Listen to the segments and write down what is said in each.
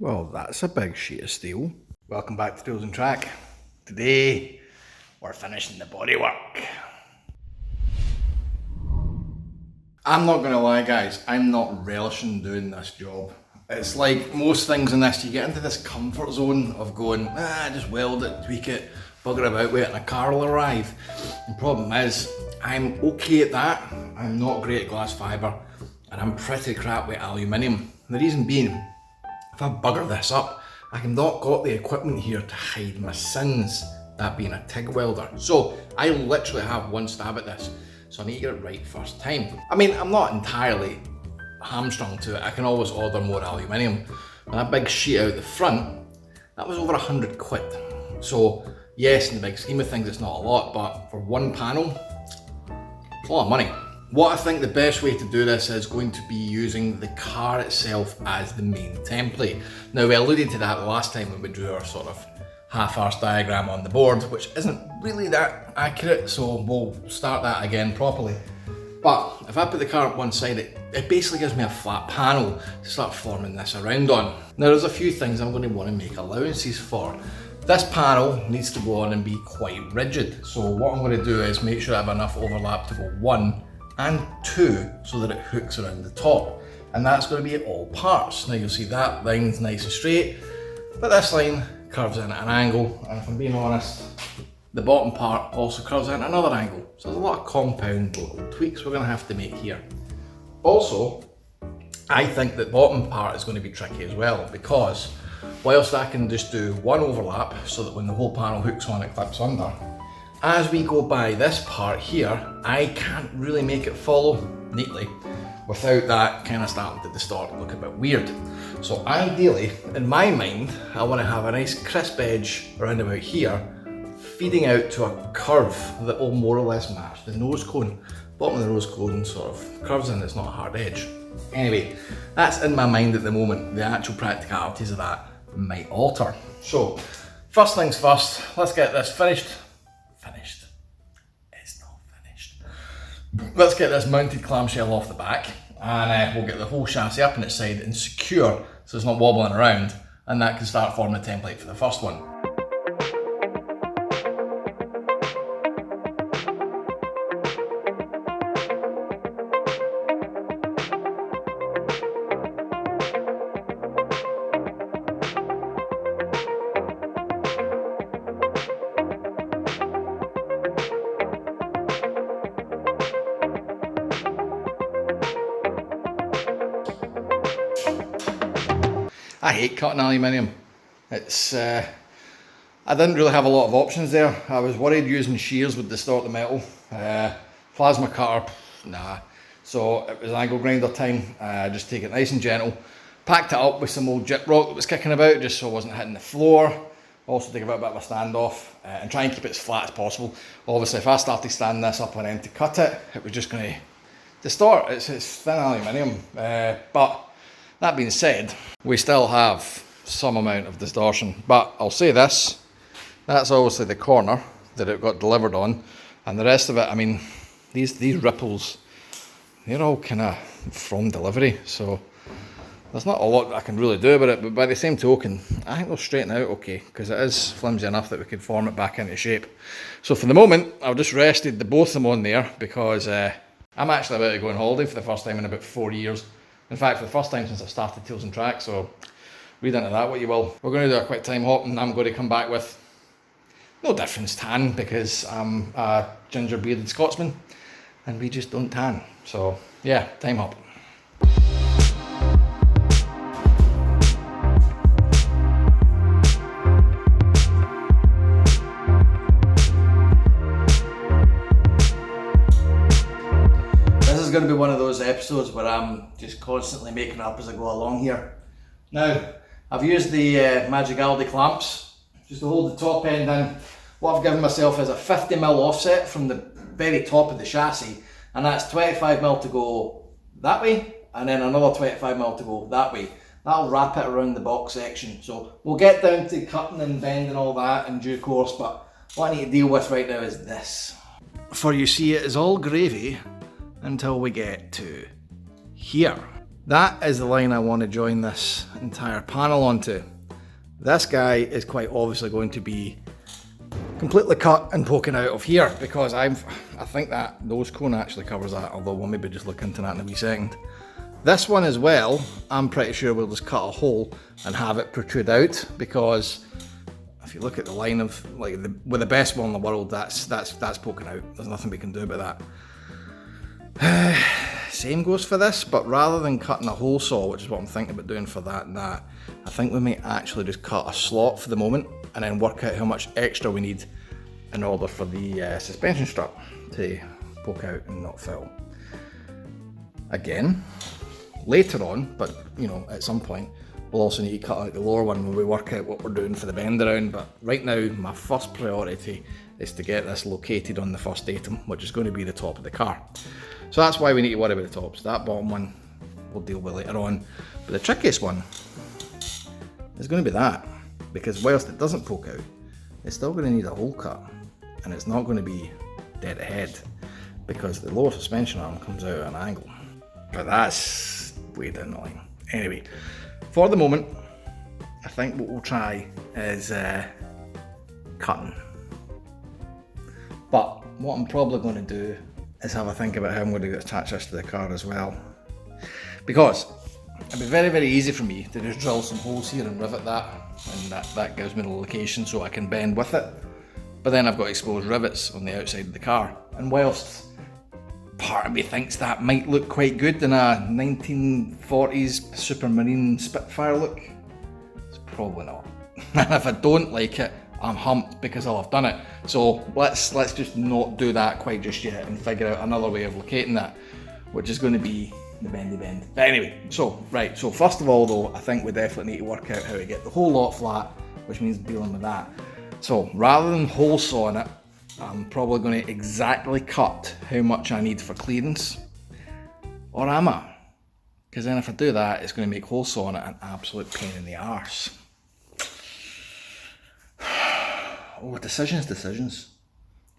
Well, that's a big sheet of steel. Welcome back to Tools and Track. Today, we're finishing the bodywork. I'm not gonna lie guys, I'm not relishing doing this job. It's like most things in this, you get into this comfort zone of going, just weld it, tweak it, bugger about with it and a car will arrive. The problem is, I'm okay at that, I'm not great at glass fibre, and I'm pretty crap with aluminium. The reason being, if I bugger this up, I have not got the equipment here to hide my sins, that being a TIG welder. So I literally have one stab at this, so I need to get it right first time. I mean, I'm not entirely hamstrung to it, I can always order more aluminium. And that big sheet out the front, that was over 100 quid. So yes, in the big scheme of things it's not a lot, but for one panel, it's a lot of money. What I think the best way to do this is going to be using the car itself as the main template. Now we alluded to that the last time when we drew our sort of half-arsed diagram on the board, which isn't really that accurate, so we'll start that again properly. But if I put the car up one side, it basically gives me a flat panel to start forming this around on. Now there's a few things I'm going to want to make allowances for. This panel needs to go on and be quite rigid, so what I'm going to do is make sure I have enough overlap to go 1 and 2 so that it hooks around the top, and that's going to be at all parts. Now you'll see that line's nice and straight, but this line curves in at an angle, and if I'm being honest, the bottom part also curves in at another angle. So there's a lot of compound little tweaks we're going to have to make here. Also, I think the bottom part is going to be tricky as well, because whilst I can just do one overlap so that when the whole panel hooks on it clips under, as we go by this part here, I can't really make it follow neatly without that kind of starting to distort and look a bit weird. So ideally, in my mind, I want to have a nice crisp edge around about here, feeding out to a curve that will more or less match the nose cone. Bottom of the nose cone sort of curves in, it's not a hard edge. Anyway, that's in my mind at the moment. The actual practicalities of that might alter. So, first things first, let's get this finished. It's not finished. Let's get this mounted clamshell off the back, and we'll get the whole chassis up on its side and secure so it's not wobbling around, and that can start forming a template for the first one. I hate cutting aluminium. It's I didn't really have a lot of options there. I was worried using shears would distort the metal. Plasma cutter, nah. So it was angle grinder time. Just take it nice and gentle. Packed it up with some old gyp rock that was kicking about just so it wasn't hitting the floor. Also to give it a bit of a standoff and try and keep it as flat as possible. Obviously if I started standing this up on end to cut it, it was just going to distort. It's thin aluminium. But that being said, we still have some amount of distortion, but I'll say this, that's obviously the corner that it got delivered on, and the rest of it, I mean, these ripples, they're all kind of from delivery, so there's not a lot I can really do about it, but by the same token, I think they'll straighten out okay, because it is flimsy enough that we could form it back into shape. So for the moment, I've just rested the both of them on there, because I'm actually about to go on holiday for the first time in about 4 years. In fact, for the first time since I've started Tools and Track, so read into that what you will. We're going to do a quick time hop, and I'm going to come back with no difference tan, because I'm a ginger bearded Scotsman and we just don't tan. So yeah, time hop. Going to be one of those episodes where I'm just constantly making up as I go along here. Now, I've used the Magic Aldi clamps just to hold the top end in. What I've given myself is a 50mm offset from the very top of the chassis, and that's 25mm to go that way, and then another 25mm to go that way. That'll wrap it around the box section. So we'll get down to cutting and bending all that in due course, but what I need to deal with right now is this. For you see, it is all gravy until we get to here. That is the line I want to join this entire panel onto. This guy is quite obviously going to be completely cut and poking out of here, because I think that nose cone actually covers that, although we'll maybe just look into that in a wee second. This one as well, I'm pretty sure we'll just cut a hole and have it protrude out, because if you look at the line of, like, with the best one in the world, that's poking out. There's nothing we can do about that. Same goes for this, but rather than cutting a hole saw, which is what I'm thinking about doing for that and that, I think we may actually just cut a slot for the moment and then work out how much extra we need in order for the suspension strut to poke out and not fill. Again, later on, but you know, at some point, we'll also need to cut out the lower one when we work out what we're doing for the bend around. But right now, my first priority is to get this located on the first datum, which is going to be the top of the car. So that's why we need to worry about the tops. That bottom one we'll deal with later on. But the trickiest one is going to be that, because whilst it doesn't poke out, it's still going to need a hole cut, and it's not going to be dead ahead because the lower suspension arm comes out at an angle. But that's way down the line. Anyway, for the moment, I think what we'll try is cutting. But what I'm probably going to do is have a think about how I'm going to attach this to the car as well. Because it'd be very, very easy for me to just drill some holes here and rivet that, and that gives me the location so I can bend with it. But then I've got exposed rivets on the outside of the car. And whilst part of me thinks that might look quite good in a 1940s Supermarine Spitfire look, it's probably not. And if I don't like it, I'm humped because I'll have done it. So let's just not do that quite just yet and figure out another way of locating that, which is going to be the bendy bend. But anyway, so first of all though, I think we definitely need to work out how to get the whole lot flat, which means dealing with that. So rather than hole sawing it, I'm probably going to exactly cut how much I need for clearance. Or am I? Because then if I do that, it's going to make hole sawing it an absolute pain in the arse. Oh, decisions.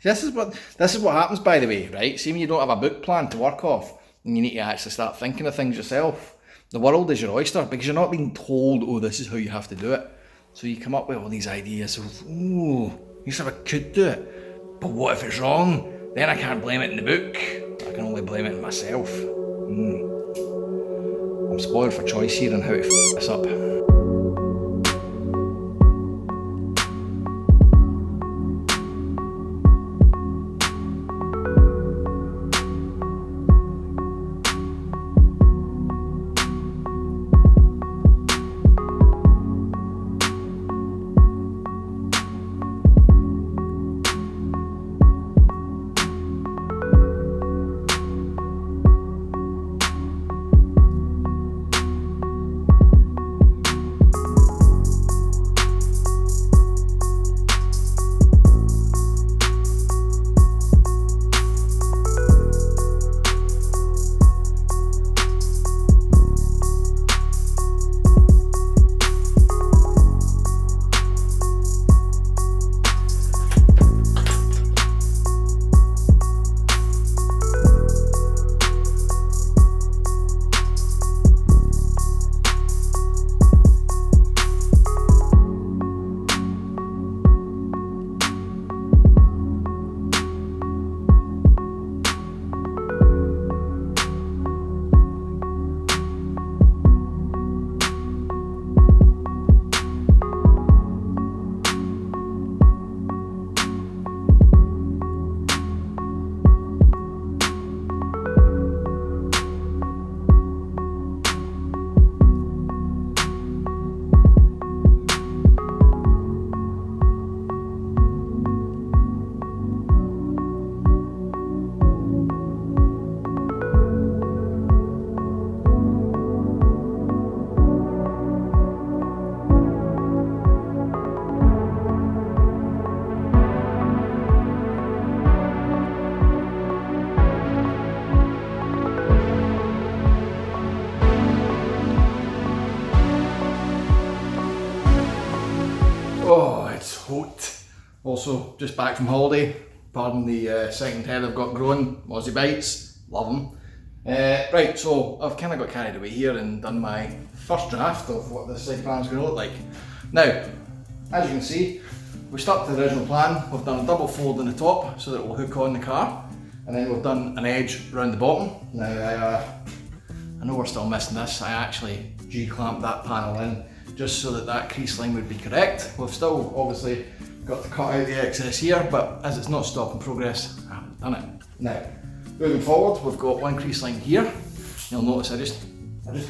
This is what happens, by the way, right? See, when you don't have a book plan to work off, and you need to actually start thinking of things yourself, the world is your oyster, because you're not being told, oh, this is how you have to do it. So you come up with all these ideas of, oh, here's how I could do it. But what if it's wrong? Then I can't blame it in the book. I can only blame it in myself. I'm spoiled for choice here on how to f this up. Oh, it's hot. Also, just back from holiday. Pardon the second head I've got growing. Aussie Bites, love them. Right, so I've kind of got carried away here and done my first draft of what this side plan is going to look like. Now, as you can see, we stuck to the original plan. We've done a double fold in the top so that it will hook on the car, and then we've done an edge around the bottom. Now, I know we're still missing this. I actually G-clamped that panel in just so that that crease line would be correct. We've still obviously got to cut out the excess here, but as it's not stock in progress, I haven't done it. Now, moving forward, we've got one crease line here. You'll notice I just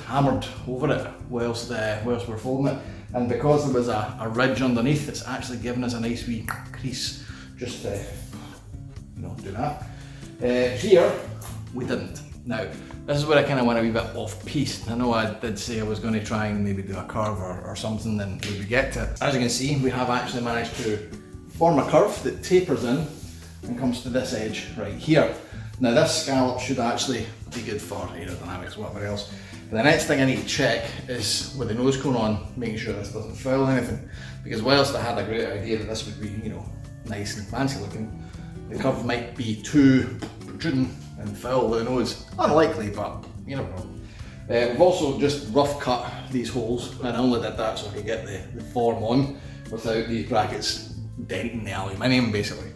hammered over it whilst we're folding it, and because there was a ridge underneath, it's actually given us a nice wee crease just to do that. Here, we didn't. Now, this is where I kind of went a wee bit off piste. I know I did say I was going to try and maybe do a curve or something, then we would get to it. As you can see, we have actually managed to form a curve that tapers in and comes to this edge right here. Now this scallop should actually be good for aerodynamics or whatever else. And the next thing I need to check is with the nose cone on, making sure this doesn't foul anything. Because whilst I had a great idea that this would be, nice and fancy looking, the curve might be too protruding and foul with the nose. Unlikely, but you never know. We've also just rough cut these holes, and I only did that so I could get the form on without these brackets denting the aluminium basically.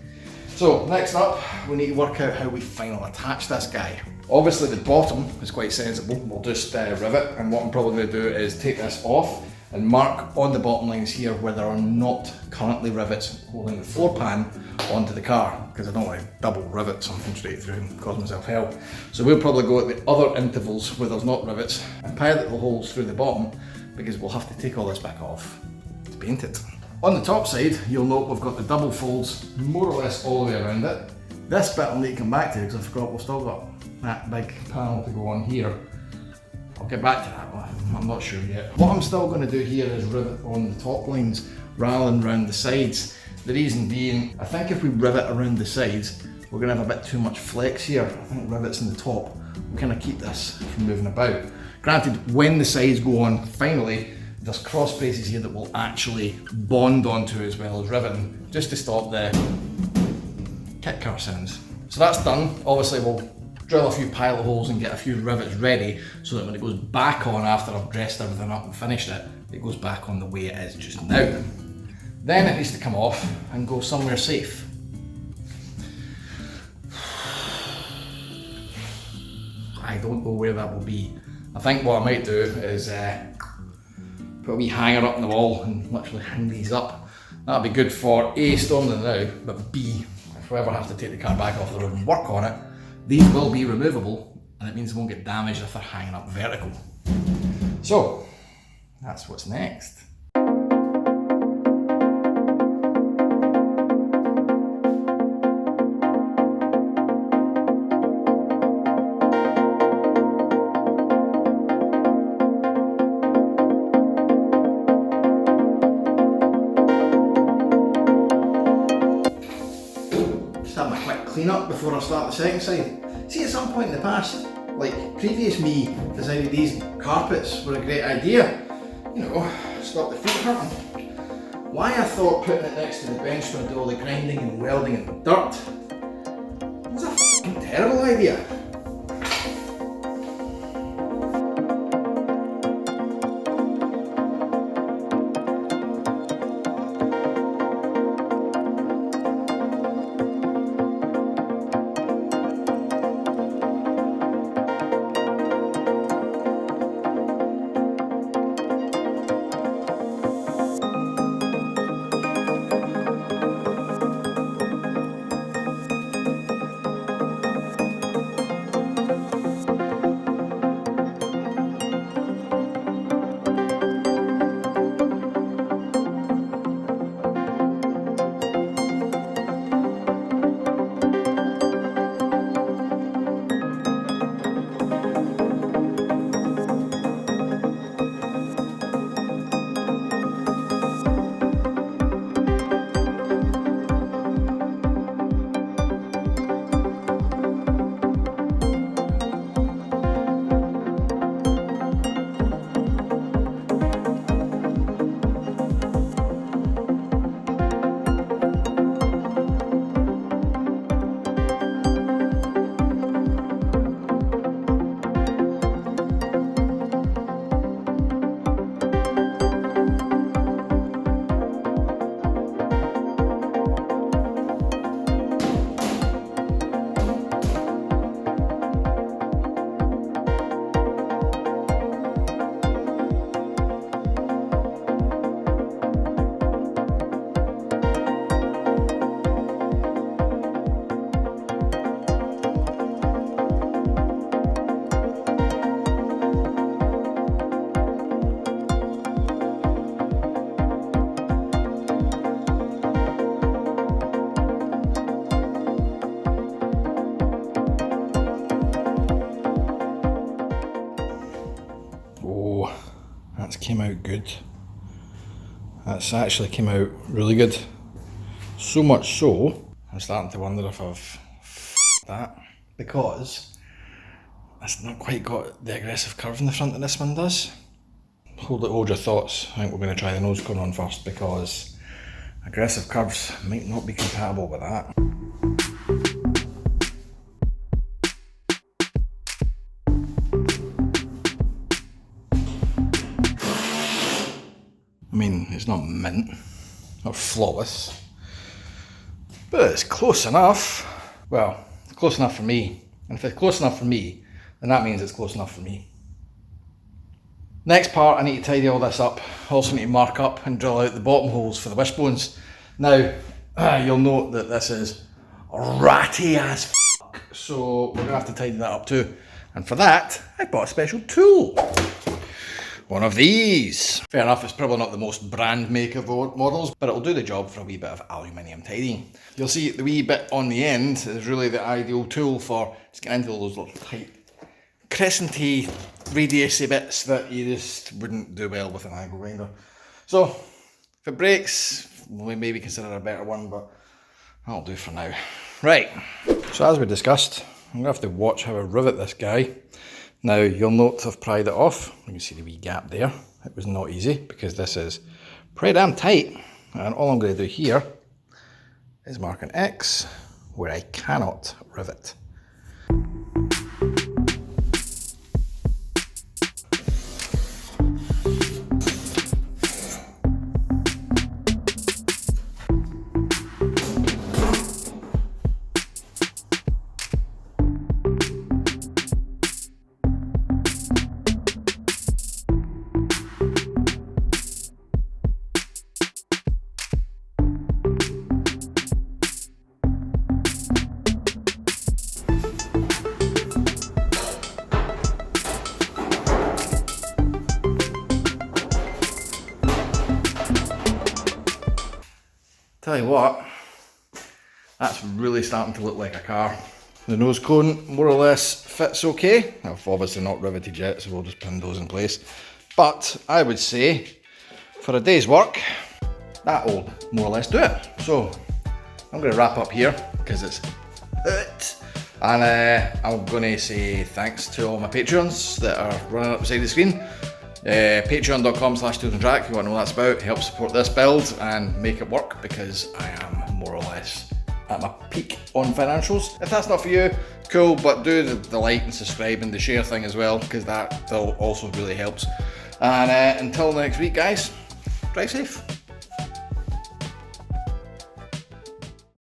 So next up, we need to work out how we finally attach this guy. Obviously the bottom is quite sensible. We'll just rivet, and what I'm probably going to do is take this off and mark on the bottom lines here where there are not currently rivets holding the floor pan onto the car, because I don't want to double rivet something straight through and cause myself hell. So we'll probably go at the other intervals where there's not rivets and pilot the holes through the bottom, because we'll have to take all this back off to paint it. On the top side, you'll note we've got the double folds more or less all the way around it. This bit I'll need to come back to because I forgot we've still got that big panel to go on here. I'll get back to that one, I'm not sure yet. What I'm still going to do here is rivet on the top lines rather than around the sides. The reason being, I think if we rivet around the sides, we're going to have a bit too much flex here. I think rivets in the top will kind of keep this from moving about. Granted, when the sides go on, finally, there's cross braces here that will actually bond onto as well as riveting, just to stop the kit car sounds. So that's done. Obviously we'll drill a few pilot holes and get a few rivets ready so that when it goes back on after I've dressed everything up and finished it, it goes back on the way it is just now. Then it needs to come off and go somewhere safe. I don't know where that will be. I think what I might do is put a wee hanger up on the wall and literally hang these up. That'll be good for A, storming them now, but B, if we ever have to take the car back off the road and work on it, these will be removable, and it means they won't get damaged if they're hanging up vertical. So, that's what's next. Have my quick clean up before I start the second side. See, at some point in the past, like previous me decided these carpets were a great idea. Stop the feet hurting. Why I thought putting it next to the bench where I do all the grinding and welding in the dirt was a f***ing terrible idea. out good. That's actually came out really good. So much so, I'm starting to wonder if I've that, because it's not quite got the aggressive curve in the front that this one does. Hold your thoughts. I think we're going to try the nose cone on first, because aggressive curves might not be compatible with that. I mean, it's not mint, not flawless, but it's close enough. Well, it's close enough for me. And if it's close enough for me, then that means it's close enough for me. Next part, I need to tidy all this up. Also need to mark up and drill out the bottom holes for the wishbones. Now, you'll note that this is ratty as fuck, so we're gonna have to tidy that up too. And for that, I bought a special tool. One of these. Fair enough, it's probably not the most brand make of models, but it'll do the job for a wee bit of aluminium tidying. You'll see the wee bit on the end is really the ideal tool for just getting into those little tight, crescenty, radiusy bits that you just wouldn't do well with an angle grinder. So, if it breaks, we maybe consider a better one, but that'll do for now. Right, so as we discussed, I'm gonna have to watch how I rivet this guy. Now, you'll note I've pried it off. You can see the wee gap there. It was not easy because this is pretty damn tight. And all I'm going to do here is mark an X where I cannot rivet. Tell you what, that's really starting to look like a car. The nose cone more or less fits okay. I've obviously not riveted yet, so we'll just pin those in place. But I would say, for a day's work, that'll more or less do it. So I'm going to wrap up here, because it's it. And I'm going to say thanks to all my Patreons that are running up beside the screen. Patreon.com/toolsandtrack if you want to know what that's about. Help support this build and make it work, because I am more or less at my peak on financials. If that's not for you, cool, but do the like and subscribe and the share thing as well, because that also really helps. And until next week, guys, drive safe.